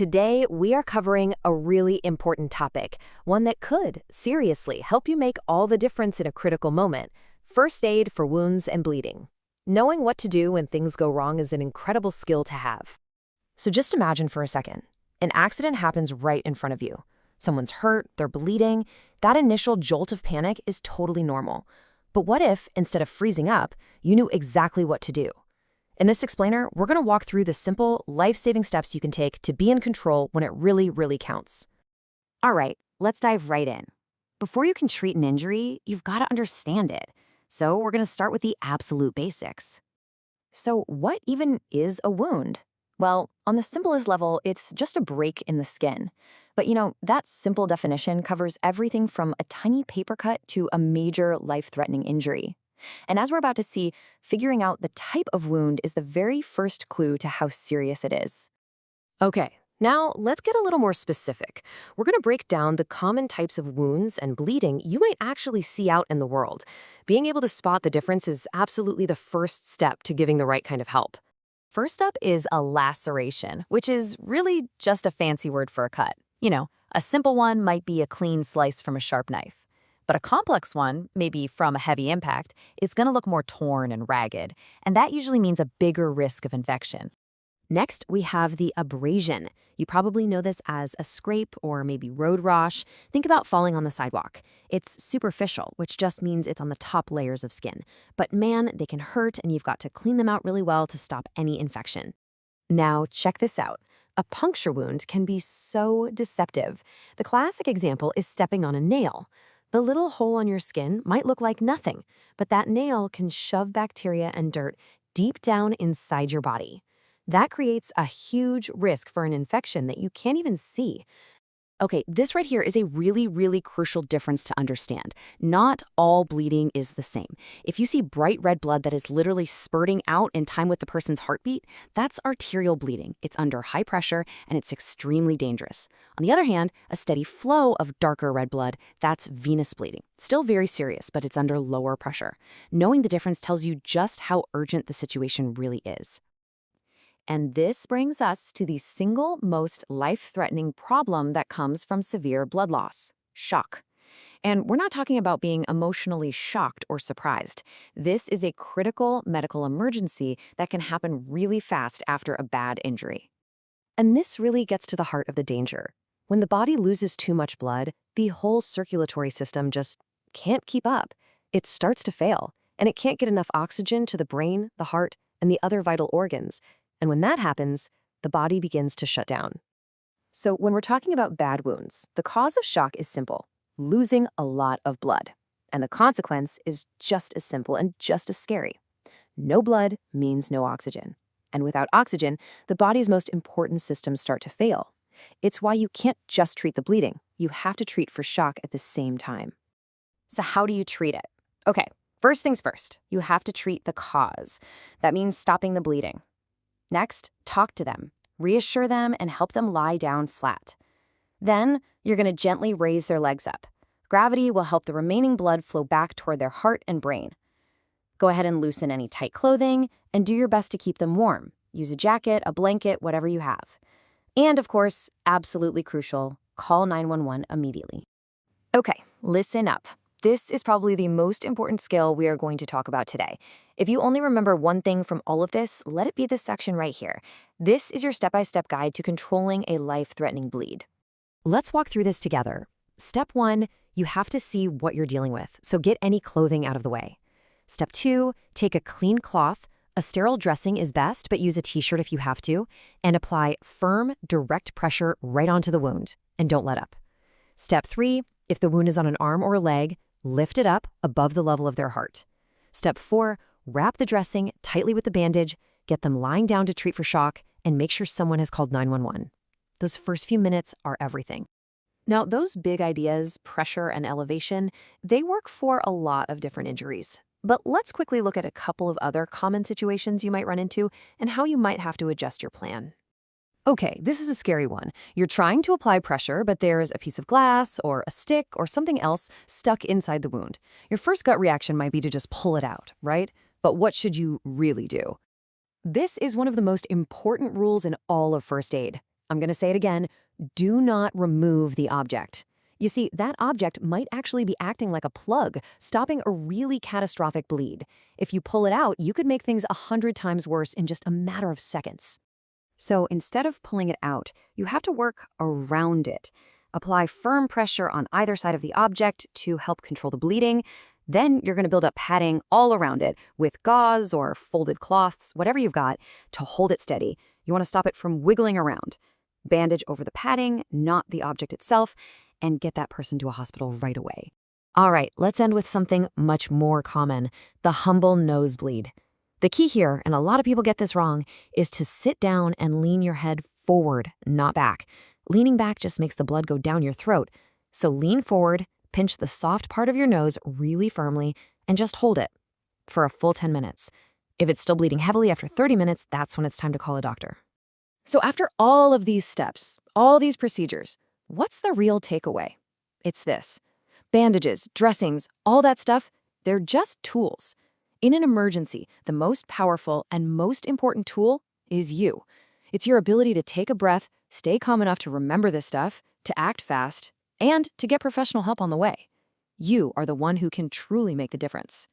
Today, we are covering a really important topic, one that could, seriously, help you make all the difference in a critical moment: first aid for wounds and bleeding. Knowing what to do when things go wrong is an incredible skill to have. So just imagine for a second. An accident happens right in front of you. Someone's hurt, they're bleeding. That initial jolt of panic is totally normal. But what if, instead of freezing up, you knew exactly what to do? In this explainer, we're going to walk through the simple, life-saving steps you can take to be in control when it really, really counts. All right, let's dive right in. Before you can treat an injury, you've got to understand it. So we're going to start with the absolute basics. So what even is a wound? Well, on the simplest level, it's just a break in the skin. But that simple definition covers everything from a tiny paper cut to a major life-threatening injury. And as we're about to see, figuring out the type of wound is the very first clue to how serious it is. Okay, now let's get a little more specific. We're going to break down the common types of wounds and bleeding you might actually see out in the world. Being able to spot the difference is absolutely the first step to giving the right kind of help. First up is a laceration, which is really just a fancy word for a cut. A simple one might be a clean slice from a sharp knife. But a complex one, maybe from a heavy impact, is going to look more torn and ragged, and that usually means a bigger risk of infection. Next, we have the abrasion. You probably know this as a scrape or maybe road rash. Think about falling on the sidewalk. It's superficial, which just means it's on the top layers of skin. But man, they can hurt, and you've got to clean them out really well to stop any infection. Now, check this out. A puncture wound can be so deceptive. The classic example is stepping on a nail. The little hole on your skin might look like nothing, but that nail can shove bacteria and dirt deep down inside your body. That creates a huge risk for an infection that you can't even see. Okay, this right here is a really, really crucial difference to understand. Not all bleeding is the same. If you see bright red blood that is literally spurting out in time with the person's heartbeat, that's arterial bleeding. It's under high pressure and it's extremely dangerous. On the other hand, a steady flow of darker red blood, that's venous bleeding. Still very serious, but it's under lower pressure. Knowing the difference tells you just how urgent the situation really is. And this brings us to the single most life-threatening problem that comes from severe blood loss: shock. And we're not talking about being emotionally shocked or surprised. This is a critical medical emergency that can happen really fast after a bad injury. And this really gets to the heart of the danger. When the body loses too much blood, the whole circulatory system just can't keep up. It starts to fail, and it can't get enough oxygen to the brain, the heart, and the other vital organs. And when that happens, the body begins to shut down. So when we're talking about bad wounds, the cause of shock is simple: losing a lot of blood. And the consequence is just as simple and just as scary. No blood means no oxygen. And without oxygen, the body's most important systems start to fail. It's why you can't just treat the bleeding. You have to treat for shock at the same time. So how do you treat it? Okay, first things first, you have to treat the cause. That means stopping the bleeding. Next, talk to them, reassure them, and help them lie down flat. Then, you're going to gently raise their legs up. Gravity will help the remaining blood flow back toward their heart and brain. Go ahead and loosen any tight clothing, and do your best to keep them warm. Use a jacket, a blanket, whatever you have. And of course, absolutely crucial, call 911 immediately. Okay, listen up. This is probably the most important skill we are going to talk about today. If you only remember one thing from all of this, let it be this section right here. This is your step-by-step guide to controlling a life-threatening bleed. Let's walk through this together. Step 1, you have to see what you're dealing with, so get any clothing out of the way. Step 2, take a clean cloth. A sterile dressing is best, but use a t-shirt if you have to, and apply firm, direct pressure right onto the wound, and don't let up. Step 3, if the wound is on an arm or a leg, lift it up above the level of their heart. Step 4, wrap the dressing tightly with the bandage, get them lying down to treat for shock, and make sure someone has called 911. Those first few minutes are everything. Now, those big ideas, pressure and elevation, they work for a lot of different injuries. But let's quickly look at a couple of other common situations you might run into and how you might have to adjust your plan. Okay, this is a scary one. You're trying to apply pressure, but there's a piece of glass or a stick or something else stuck inside the wound. Your first gut reaction might be to just pull it out, right? But what should you really do? This is one of the most important rules in all of first aid. I'm going to say it again. Do not remove the object. You see, that object might actually be acting like a plug, stopping a really catastrophic bleed. If you pull it out, you could make things 100 times worse in just a matter of seconds. So instead of pulling it out, you have to work around it. Apply firm pressure on either side of the object to help control the bleeding. Then you're going to build up padding all around it with gauze or folded cloths, whatever you've got, to hold it steady. You want to stop it from wiggling around. Bandage over the padding, not the object itself, and get that person to a hospital right away. All right, let's end with something much more common, the humble nosebleed. The key here, and a lot of people get this wrong, is to sit down and lean your head forward, not back. Leaning back just makes the blood go down your throat. So lean forward, pinch the soft part of your nose really firmly, and just hold it for a full 10 minutes. If it's still bleeding heavily after 30 minutes, that's when it's time to call a doctor. So after all of these steps, all these procedures, what's the real takeaway? It's this. Bandages, dressings, all that stuff, they're just tools. In an emergency, the most powerful and most important tool is you. It's your ability to take a breath, stay calm enough to remember this stuff, to act fast, and to get professional help on the way. You are the one who can truly make the difference.